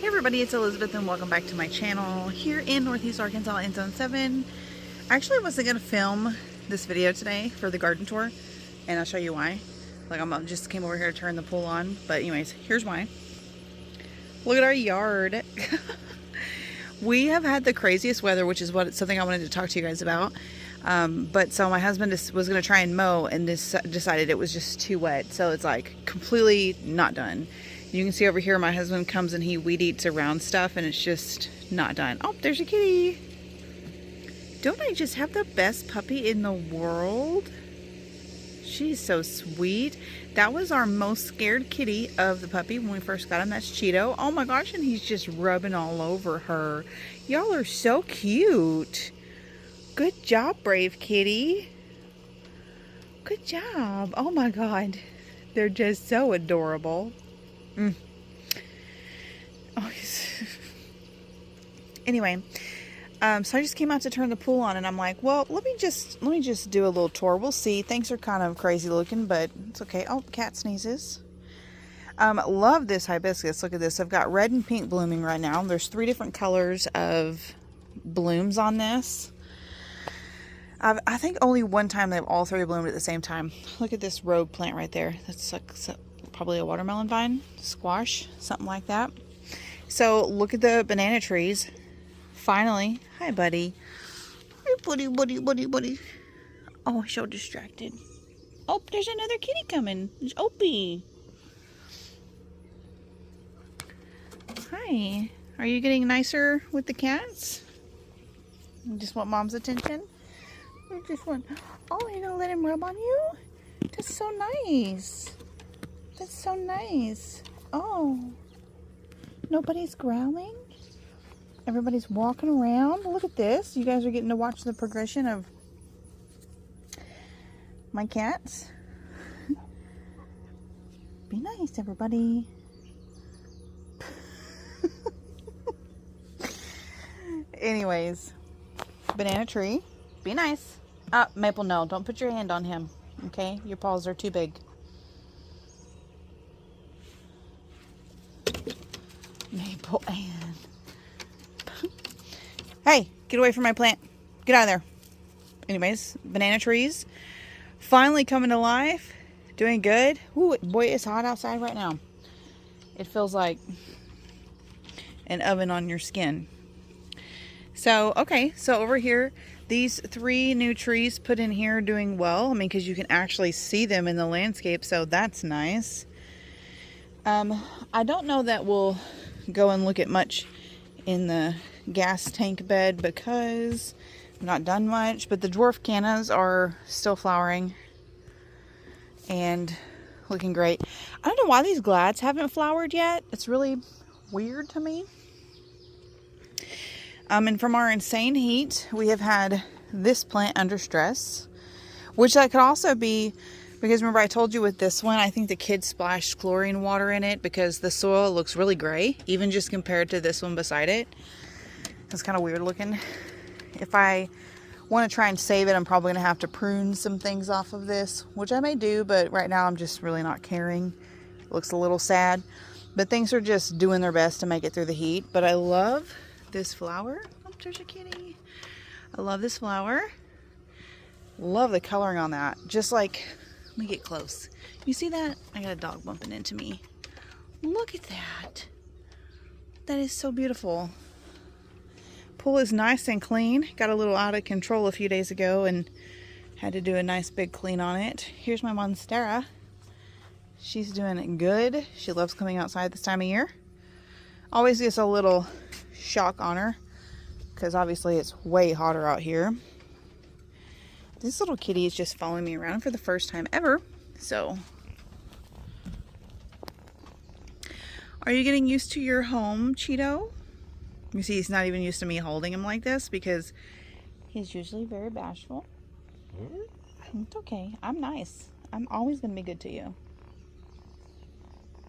Hey everybody, it's Elizabeth and welcome back to my channel here in Northeast Arkansas in Zone 7. I actually wasn't going to film this video today for the garden tour, and I'll show you why. Like, I just came over here to turn the pool on, but anyways, here's why. Look at our yard. We have had the craziest weather, which is something I wanted to talk to you guys about. But so my husband was going to try and mow and decided it was just too wet. So it's like completely not done. You can see over here, my husband comes and he weed eats around stuff and it's just not done. Oh, there's a kitty. Don't I just have the best puppy in the world? She's so sweet. That was our most scared kitty of the puppy when we first got him. That's Cheeto. Oh my gosh, and he's just rubbing all over her. Y'all are so cute. Good job, brave kitty. Good job. Oh my God. They're just so adorable. Oh, anyway, so I just came out to turn the pool on and I'm like, well, let me just do a little tour. We'll see. Things are kind of crazy looking, but it's okay. Oh, cat sneezes. Love this hibiscus. Look at this. I've got red and pink blooming right now. There's 3 different colors of blooms on this. I think only one time they've all 3 bloomed at the same time. Look at this rogue plant right there. That's like probably a watermelon vine, squash, something like that. So look at the banana trees. Finally, hi buddy. Hi buddy. Oh, so distracted. Oh, there's another kitty coming. There's Opie. Hi. Are you getting nicer with the cats? You just want mom's attention? You just want, oh, you're gonna let him rub on you? That's so nice. That's so nice. Oh, nobody's growling? Everybody's walking around? Look at this. You guys are getting to watch the progression of my cats. Be nice, everybody. Anyways, banana tree. Be nice. Maple, no. Don't put your hand on him. Okay? Your paws are too big. Maple and... Hey, get away from my plant. Get out of there. Anyways, banana trees. Finally coming to life. Doing good. Ooh, boy, it's hot outside right now. It feels like an oven on your skin. So, okay. So over here, these 3 new trees put in here are doing well. I mean, because you can actually see them in the landscape. So that's nice. I don't know that we'll go and look at much in the gas tank bed because I've not done much, but the dwarf cannas are still flowering and looking great. I don't know why these glads haven't flowered yet. It's really weird to me. And from our insane heat, we have had this plant under stress, which that could also be because remember I told you with this one, I think the kids splashed chlorine water in it because the soil looks really gray, even just compared to this one beside it. It's kind of weird looking. If I want to try and save it, I'm probably going to have to prune some things off of this, which I may do, but right now I'm just really not caring. It looks a little sad, but things are just doing their best to make it through the heat. But I love this flower. Oh, there's a kitty. I love this flower. Love the coloring on that. Just like... Let me get close. You see that? I got a dog bumping into me. Look at that. That is so beautiful. Pool is nice and clean. Got a little out of control a few days ago and had to do a nice big clean on it. Here's my Monstera. She's doing good. She loves coming outside this time of year. Always gets a little shock on her because obviously it's way hotter out here. This little kitty is just following me around for the first time ever. So, are you getting used to your home, Cheeto? You see, he's not even used to me holding him like this because he's usually very bashful. It's okay. I'm nice. I'm always going to be good to you.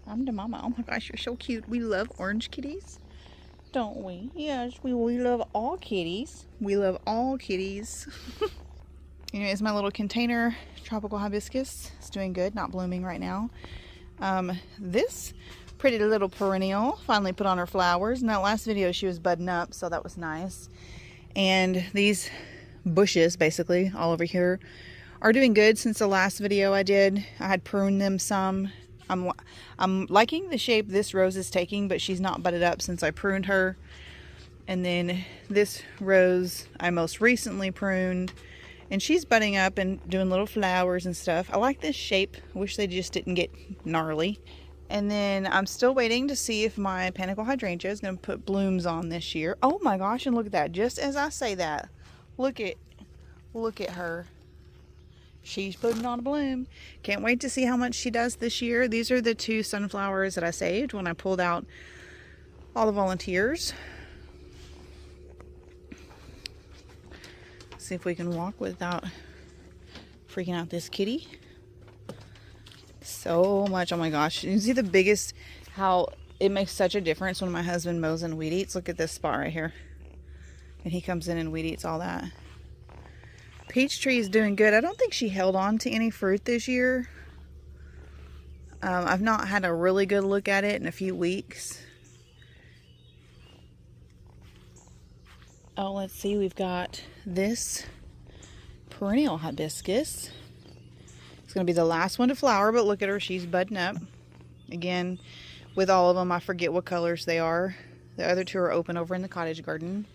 I'm the mama. Oh my gosh, you're so cute. We love orange kitties, don't we? Yes, we love all kitties. We love all kitties. Anyways, my little container tropical hibiscus is doing good, not blooming right now. This Pretty little perennial. Finally put on her flowers. In that last video she was budding up, so that was nice. And these bushes, basically, all over here, are doing good since the last video I did. I had pruned them some. I'm liking the shape this rose is taking, but she's not budded up since I pruned her. And then this rose I most recently pruned, and she's budding up and doing little flowers and stuff. I like this shape. I wish they just didn't get gnarly. And then I'm still waiting to see if my panicle hydrangea is going to put blooms on this year. Oh my gosh, and look at that. Just as I say that, look at her. She's putting on a bloom. Can't wait to see how much she does this year. These are the 2 sunflowers that I saved when I pulled out all the volunteers. See if we can walk without freaking out this kitty. So much. Oh my gosh. You see the biggest, how it makes such a difference when my husband mows and weed eats. Look at this spot right here. And he comes in and weed eats all that. Peach tree is doing good. I don't think she held on to any fruit this year. I've not had a really good look at it in a few weeks. Oh, let's see. We've got this perennial hibiscus. It's going to be the last one to flower, but look at her. She's budding up. Again, with all of them, I forget what colors they are. The other 2 are open over in the cottage garden.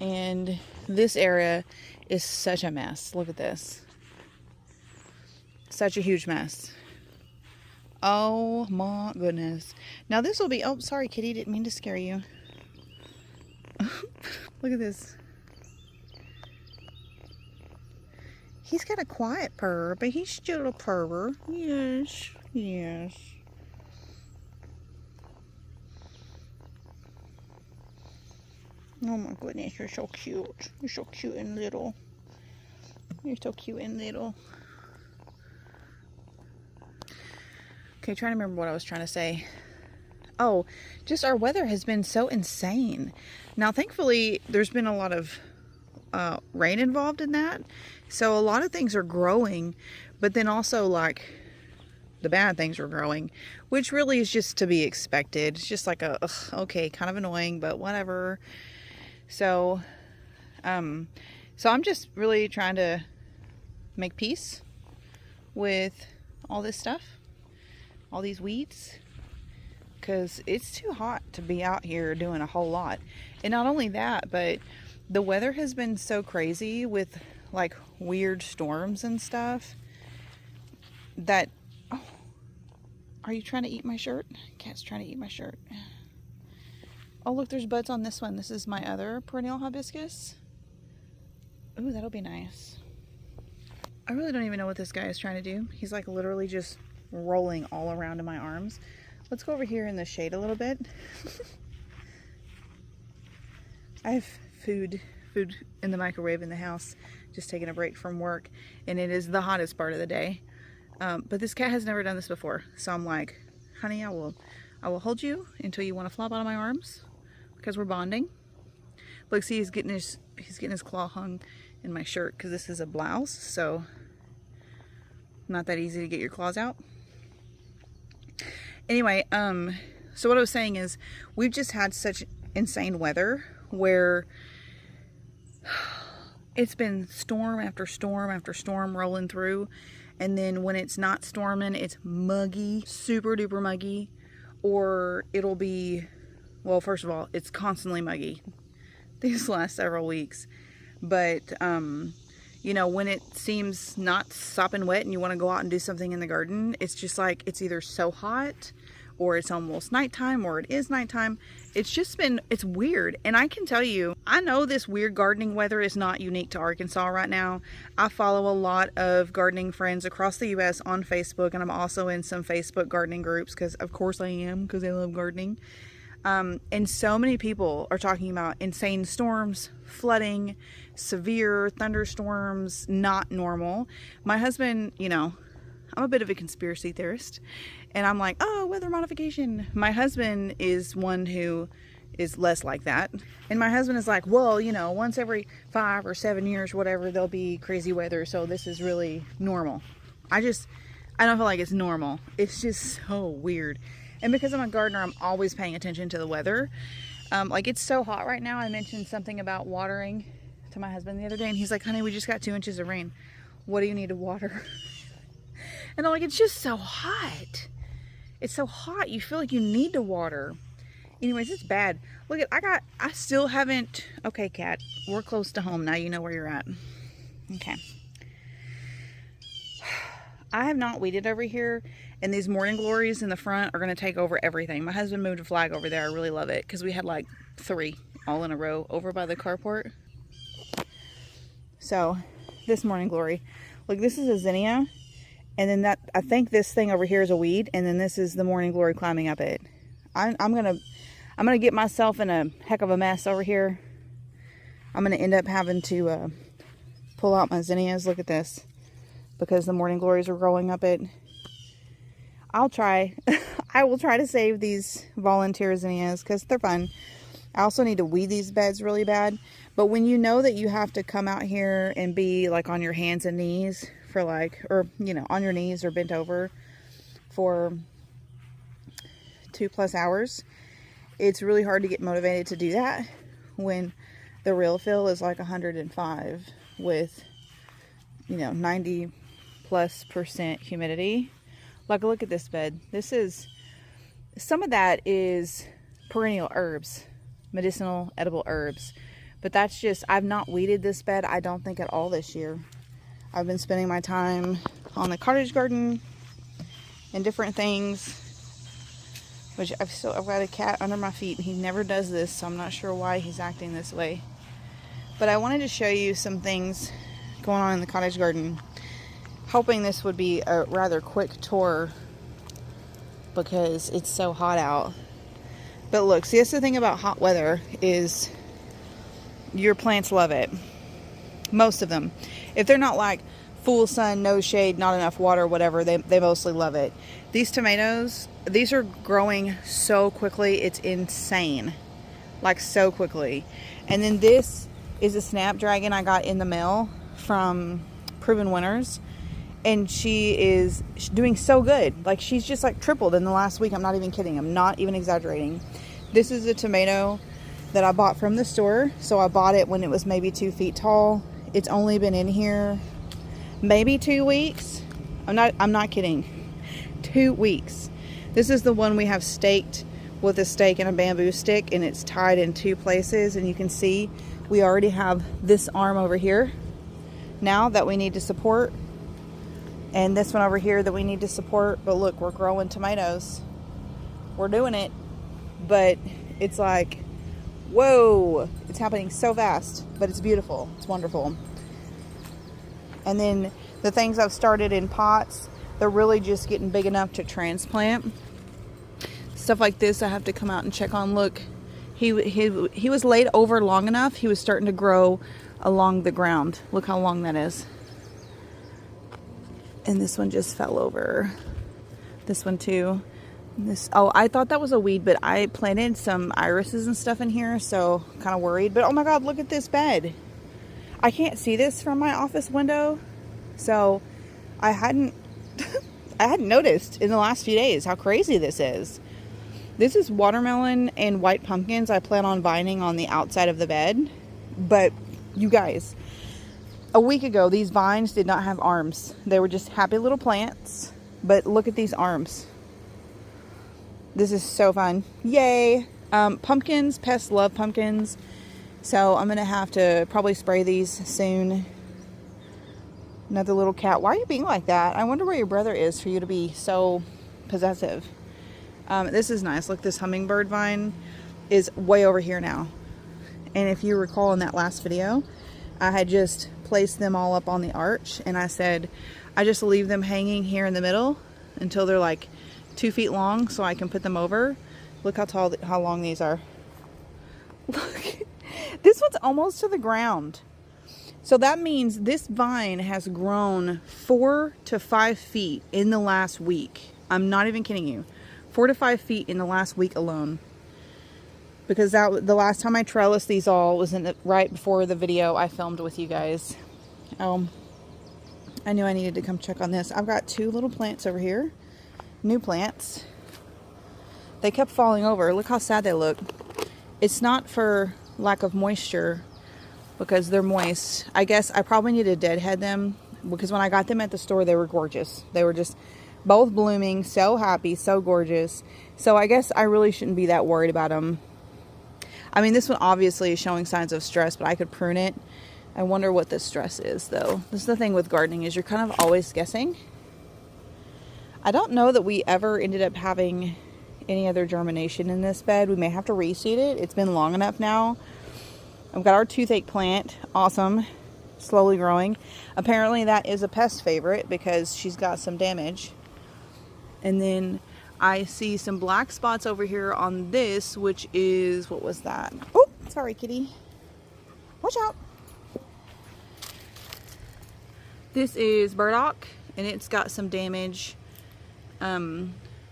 And this area is such a mess. Look at this. Such a huge mess. Oh my goodness. Now this will be, oh, sorry kitty, didn't mean to scare you. Look at this. He's got a quiet purr, but he's still a purr. Yes, yes. Oh my goodness, you're so cute. You're so cute and little. You're so cute and little. Okay, trying to remember what I was trying to say. Oh, just our weather has been so insane. Now, thankfully, there's been a lot of rain involved in that. So a lot of things are growing, but then also like the bad things are growing, which really is just to be expected. It's just like a, ugh, okay, kind of annoying, but whatever. So I'm just really trying to make peace with all this stuff, all these weeds, because it's too hot to be out here doing a whole lot. And not only that, but the weather has been so crazy with like weird storms and stuff that, oh, are you trying to eat my shirt? Cat's trying to eat my shirt. Oh, look, there's buds on this one. This is my other perennial hibiscus. Ooh, that'll be nice. I really don't even know what this guy is trying to do. He's like literally just rolling all around in my arms. Let's go over here in the shade a little bit. I have food in the microwave in the house, just taking a break from work, and it is the hottest part of the day. But this cat has never done this before, so I'm like, honey, I will hold you until you want to flop out of my arms, because we're bonding. Look, see, he's getting his claw hung in my shirt because this is a blouse, so not that easy to get your claws out. Anyway, so what I was saying is we've just had such insane weather where it's been storm after storm after storm rolling through, and then when it's not storming, it's muggy, super duper muggy, or it'll be, well, first of all, it's constantly muggy these last several weeks. But you know, when it seems not sopping wet and you want to go out and do something in the garden, it's just like it's either so hot or it's almost nighttime or it is nighttime. It's just been, it's weird. And I can tell you, I know this weird gardening weather is not unique to Arkansas right now. I follow a lot of gardening friends across the U.S. on Facebook, and I'm also in some Facebook gardening groups because of course I am, because I love gardening. And so many people are talking about insane storms, flooding, severe thunderstorms, not normal. My husband, you know, I'm a bit of a conspiracy theorist, and I'm like, oh, weather modification. My husband is one who is less like that. And my husband is like, well, you know, once every 5 or 7 years, whatever, there'll be crazy weather. So this is really normal. I don't feel like it's normal. It's just so weird. And because I'm a gardener, I'm always paying attention to the weather. Like it's so hot right now. I mentioned something about watering to my husband the other day, and he's like, honey, we just got 2 inches of rain. What do you need to water? And I'm like, it's just so hot. It's so hot. You feel like you need to water. Anyways, it's bad. Look at, I still haven't, okay, cat, we're close to home now. You know where you're at. Okay. I have not weeded over here, and these morning glories in the front are going to take over everything. My husband moved a flag over there. I really love it because we had like 3 all in a row over by the carport. So this morning glory, look, this is a zinnia, and then that, I think this thing over here is a weed, and then this is the morning glory climbing up it. I'm gonna get myself in a heck of a mess over here. I'm gonna end up having to pull out my zinnias. Look at this, because the morning glories are growing up it. I'll try. I will try to save these volunteer zinnias because they're fun. I also need to weed these beds really bad. But when you know that you have to come out here and be like on your hands and knees for like, or you know, on your knees or bent over for 2+ hours, it's really hard to get motivated to do that when the real feel is like 105 with, you know, 90+% humidity. Like, look at this bed. This is, some of that is perennial herbs, medicinal edible herbs, but that's just, I've not weeded this bed, I don't think, at all this year. I've been spending my time on the cottage garden and different things, which I've got a cat under my feet. He never does this, so I'm not sure why he's acting this way. But I wanted to show you some things going on in the cottage garden, hoping this would be a rather quick tour because it's so hot out. But look, see, that's the thing about hot weather is your plants love it. Most of them. If they're not like full sun, no shade, not enough water, whatever, they mostly love it. These tomatoes, these are growing so quickly, it's insane. Like, so quickly. And then this is a snapdragon I got in the mail from Proven Winners, and she's doing so good. Like, she's just like tripled in the last week. I'm not even kidding. I'm not even exaggerating. This is a tomato that I bought from the store. So I bought it when it was maybe 2 feet tall. It's only been in here maybe 2 weeks. I'm not kidding. 2 weeks. This is the one we have staked with a stake and a bamboo stick, and it's tied in 2 places, and you can see we already have this arm over here now that we need to support, and this one over here that we need to support. But look, we're growing tomatoes. We're doing it. But it's like, whoa, it's happening so fast, but it's beautiful. It's wonderful. And then the things I've started in pots, they're really just getting big enough to transplant. Stuff like this I have to come out and check on. Look, he was laid over long enough. He was starting to grow along the ground. Look how long that is. And this one just fell over. This one too. This, oh, I thought that was a weed, but I planted some irises and stuff in here, so kind of worried. But oh my God, look at this bed. I can't see this from my office window, so I hadn't noticed in the last few days how crazy this is. This is watermelon and white pumpkins I plan on vining on the outside of the bed. But you guys, a week ago, these vines did not have arms. They were just happy little plants. But look at these arms. This is so fun. Yay. Pumpkins, pests love pumpkins. So I'm going to have to probably spray these soon. Another little cat. Why are you being like that? I wonder where your brother is for you to be so possessive. This is nice. Look, this hummingbird vine is way over here now. And if you recall in that last video, I had just placed them all up on the arch, and I said I just leave them hanging here in the middle until they're like 2 feet long so I can put them over. Look how tall, how long these are. Look, this one's almost to the ground. So that means this vine has grown 4 to 5 feet in the last week. I'm not even kidding you. 4 to 5 feet in the last week alone. Because that, the last time I trellised these all was right before the video I filmed with you guys. I knew I needed to come check on this. I've got 2 little plants over here. New plants. They kept falling over. Look how sad they look. It's not for lack of moisture because they're moist. I guess I probably need to deadhead them because when I got them at the store, they were gorgeous. They were just both blooming, so happy, so gorgeous. So I guess I really shouldn't be that worried about them. I mean, this one obviously is showing signs of stress, but I could prune it. I wonder what the stress is, though. This is the thing with gardening, is you're kind of always guessing. I don't know that we ever ended up having any other germination in this bed. We may have to reseed it. It's been long enough now. I've got our toothache plant. Awesome. Slowly growing. Apparently that is a pest favorite because she's got some damage. And then I see some black spots over here on this, which is, what was that? Oh, sorry, kitty. Watch out. This is burdock, and it's got some damage.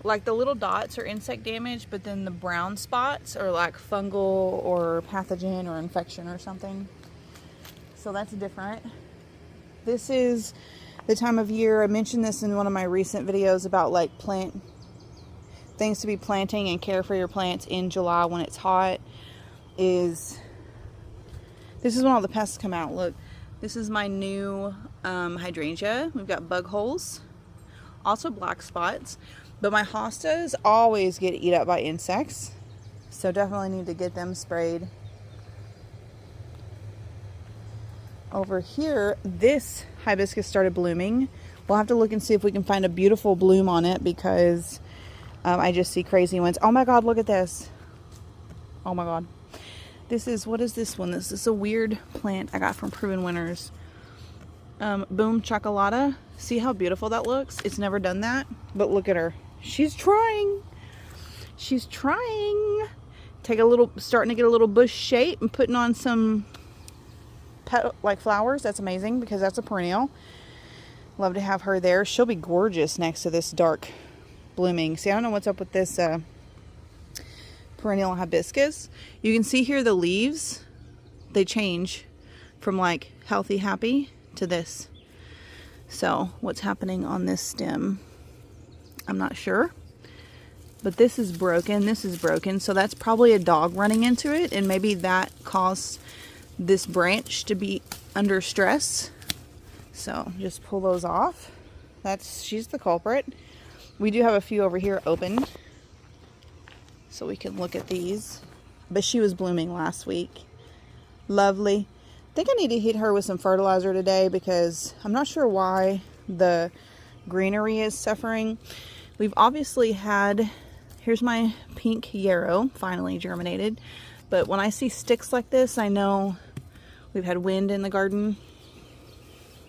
Like the little dots are insect damage, but then the brown spots are like fungal or pathogen or infection or something. So that's different. This is the time of year. I mentioned this in one of my recent videos about like plant things to be planting and care for your plants in July when it's hot. This is when all the pests come out. Look, this is my new hydrangea. We've got bug holes, also black spots, but my hostas always get eat up by insects, so definitely need to get them sprayed. Over here, this hibiscus started blooming. We'll have to look and see if we can find a beautiful bloom on it because I just see crazy ones. Oh my god, look at this. Oh my god. This is, what is this one? This is a weird plant I got from Proven Winners. Boom Chocolata. See how beautiful that looks? It's never done that, but look at her. She's trying. She's trying. Starting to get a little bush shape and putting on some like flowers. That's amazing because that's a perennial. Love to have her there. She'll be gorgeous next to this dark blooming. See, I don't know what's up with this perennial hibiscus. You can see here the leaves, they change from like healthy, happy to this. So what's happening on this stem, I'm not sure, but this is broken. This is broken. So that's probably a dog running into it, and maybe that caused this branch to be under stress. So just pull those off. She's the culprit. We do have a few over here open, so we can look at these. But she was blooming last week. Lovely. I think I need to hit her with some fertilizer today because I'm not sure why the greenery is suffering. We've obviously had, here's my pink yarrow, finally germinated. But when I see sticks like this, I know we've had wind in the garden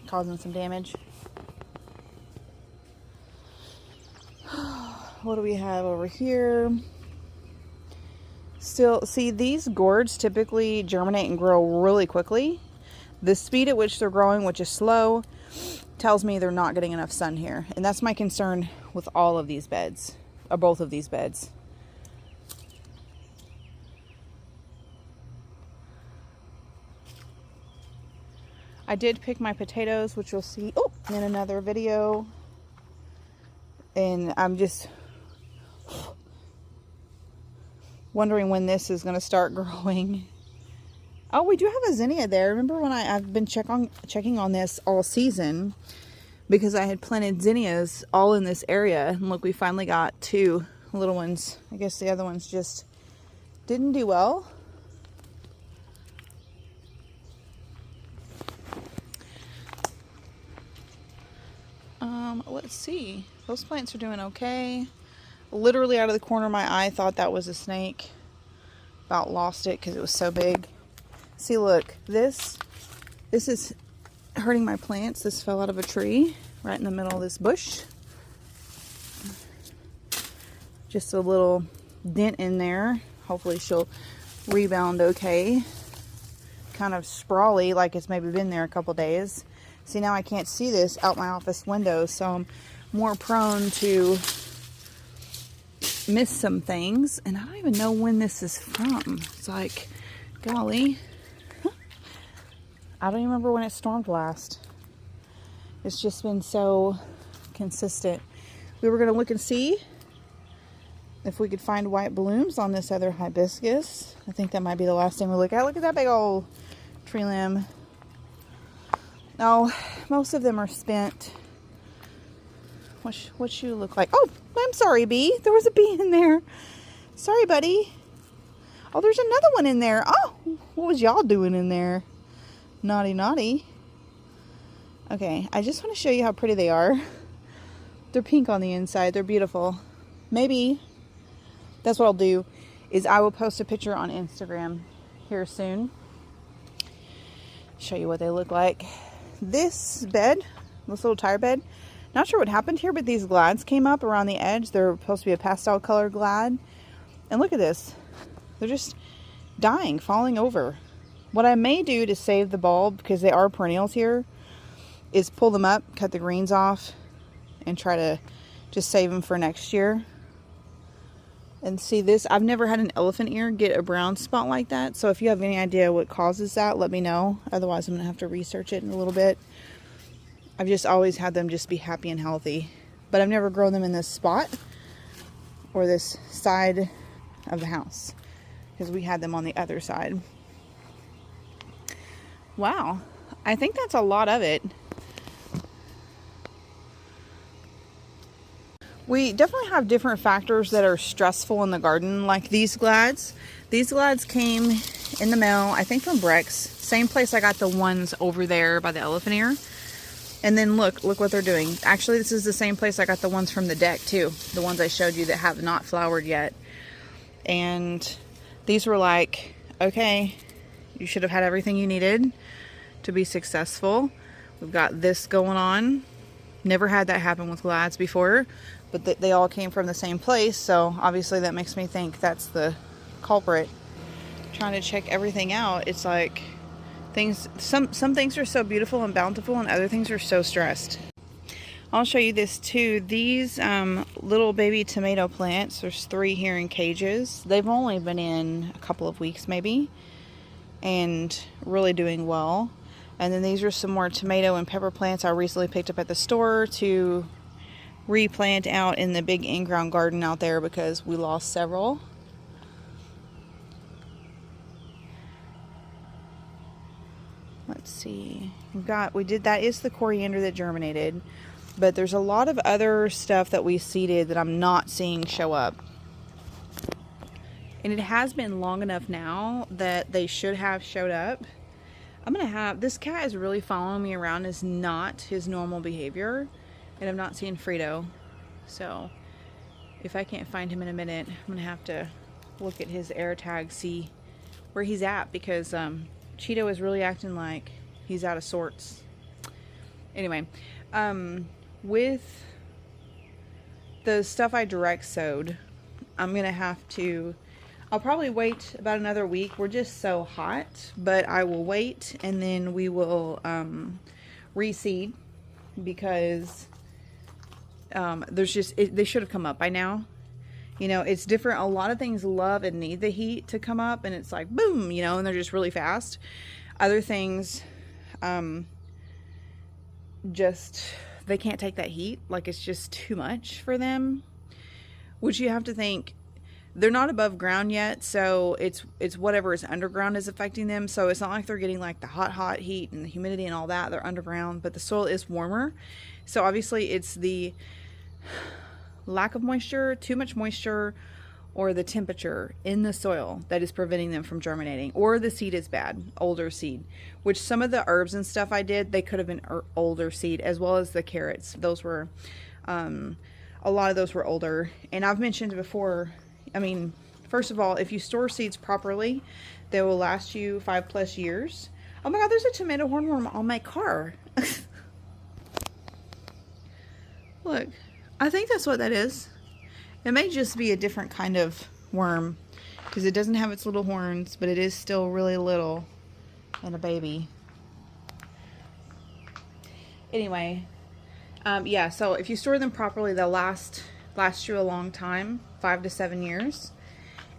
causing some damage. What do we have over here? Still, see, these gourds typically germinate and grow really quickly. The speed at which they're growing, which is slow, tells me they're not getting enough sun here. And that's my concern with all of these beds, or both of these beds. I did pick my potatoes, which you'll see in another video. And I'm just wondering when this is going to start growing. Oh, we do have a zinnia there. Remember when I've been checking on this all season because I had planted zinnias all in this area. And look, we finally got 2 little ones. I guess the other ones just didn't do well. Let's see. Those plants are doing okay. Literally out of the corner of my eye, thought that was a snake. About lost it because it was so big. See, look, this is hurting my plants. This fell out of a tree right in the middle of this bush. Just a little dent in there. Hopefully she'll rebound okay. Kind of sprawly, like it's maybe been there a couple days. See, now I can't see this out my office window, so I'm more prone to miss some things. And I don't even know when this is from. It's like, golly. I don't even remember when it stormed last. It's just been so consistent. We were going to look and see if we could find white blooms on this other hibiscus. I think that might be the last thing we look at. Look at that big old tree limb. No, most of them are spent. What you look like? Oh, I'm sorry, bee. There was a bee in there. Sorry, buddy. Oh, there's another one in there. Oh, what was y'all doing in there? Naughty, naughty. Okay, I just want to show you how pretty they are. They're pink on the inside. They're beautiful. Maybe that's what I'll do, is I will post a picture on Instagram here soon. Show you what they look like. This bed, this little tire bed, not sure what happened here, but these glads came up around the edge. They're supposed to be a pastel color glad. And look at this. They're just dying, falling over. What I may do to save the bulb, because they are perennials here, is pull them up, cut the greens off, and try to just save them for next year. And see this, I've never had an elephant ear get a brown spot like that. So if you have any idea what causes that, let me know. Otherwise, I'm going to have to research it in a little bit. I've just always had them just be happy and healthy. But I've never grown them in this spot or this side of the house, because we had them on the other side. Wow, I think that's a lot of it. We definitely have different factors that are stressful in the garden, like these glads. These glads came in the mail, I think from Brex. Same place I got the ones over there by the elephant ear. And then look what they're doing. Actually, this is the same place I got the ones from the deck too. The ones I showed you that have not flowered yet. And these were like, okay, you should have had everything you needed to be successful. We've got this going on. Never had that happen with glads before, but they all came from the same place. So obviously that makes me think that's the culprit. Trying to check everything out. It's like things, some things are so beautiful and bountiful, and other things are so stressed. I'll show you this too. These little baby tomato plants, there's 3 here in cages. They've only been in a couple of weeks maybe, and really doing well. And then these are some more tomato and pepper plants I recently picked up at the store to replant out in the big in-ground garden out there, because we lost several. Let's see. That is the coriander that germinated. But there's a lot of other stuff that we seeded that I'm not seeing show up. And it has been long enough now that they should have showed up. This cat is really following me around. Is not his normal behavior. And I'm not seeing Frito. So if I can't find him in a minute, I'm going to have to look at his air tag, see where he's at. Because Cheeto is really acting like he's out of sorts. Anyway, with the stuff I direct sowed, I'm going to have to, I'll probably wait about another week. We're just so hot, but I will wait, and then we will reseed, because they should have come up by now. You know, it's different. A lot of things love and need the heat to come up, and it's like boom, you know, and they're just really fast. Other things, they can't take that heat. Like, it's just too much for them, which you have to think, they're not above ground yet, so it's whatever is underground is affecting them. So it's not like they're getting like the hot heat and the humidity and all that. They're underground, but the soil is warmer. So obviously it's the lack of moisture, too much moisture, or the temperature in the soil that is preventing them from germinating, or the seed is bad, older seed, which some of the herbs and stuff I did, they could have been older seed, as well as the carrots. Those were, a lot of those were older. And I've mentioned before, I mean, first of all, if you store seeds properly, they will last you 5+ years. Oh my God, there's a tomato hornworm on my car. Look, I think that's what that is. It may just be a different kind of worm, because it doesn't have its little horns, but it is still really little and a baby. Anyway, yeah, so if you store them properly, they'll last you a long time, 5 to 7 years.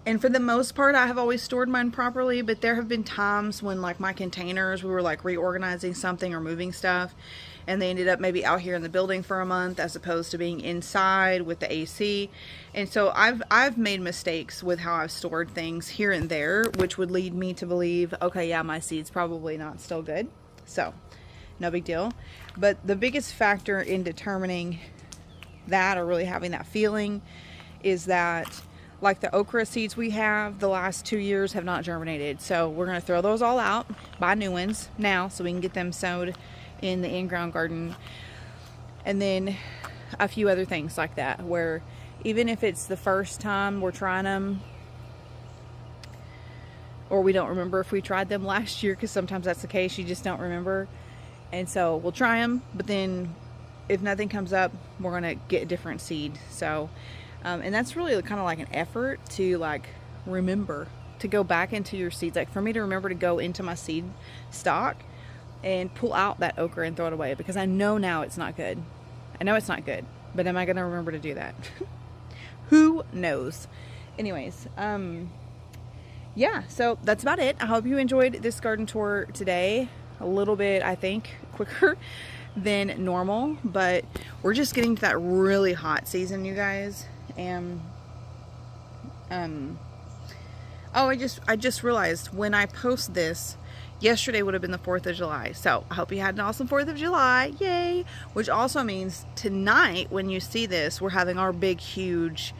And for the most part, I have always stored mine properly, but there have been times when, like, my containers, we were like reorganizing something or moving stuff, and they ended up maybe out here in the building for a month as opposed to being inside with the AC. And so I've made mistakes with how I've stored things here and there, which would lead me to believe, okay, yeah, my seed's probably not still good. So no big deal. But the biggest factor in determining that, or really having that feeling, is that like the okra seeds we have, the last 2 years have not germinated. So we're going to throw those all out, buy new ones now so we can get them sowed in the in-ground garden. And then a few other things like that, where even if it's the first time we're trying them, or we don't remember if we tried them last year, because sometimes that's the case, you just don't remember. And so we'll try them, but then if nothing comes up, we're going to get a different seed. So and that's really kind of like an effort to like remember to go back into your seeds. Like for me to remember to go into my seed stock and pull out that okra and throw it away, because I know now it's not good. I know it's not good, but am I going to remember to do that? Who knows? Anyways, yeah, so that's about it. I hope you enjoyed this garden tour today. A little bit, I think, quicker than normal, but we're just getting to that really hot season, you guys. And oh, I just realized when I post this, yesterday would have been the 4th of July. So I hope you had an awesome 4th of July. Yay! Which also means tonight, when you see this, we're having our big, huge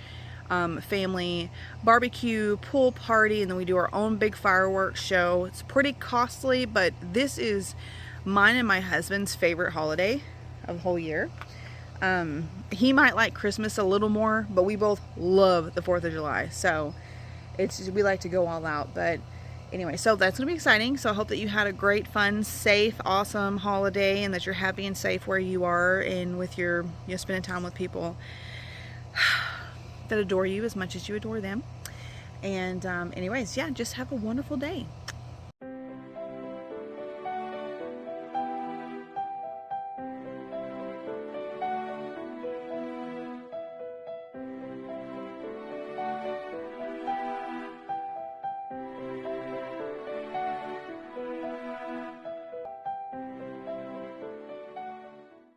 family barbecue pool party, and then we do our own big fireworks show. It's pretty costly, but this is mine and my husband's favorite holiday of the whole year. He might like Christmas a little more, but we both love the 4th of July, so we like to go all out. But anyway, so that's gonna be exciting. So I hope that you had a great, fun, safe, awesome holiday, and that you're happy and safe where you are and with your, spending time with people that adore you as much as you adore them. And anyways, yeah, just have a wonderful day.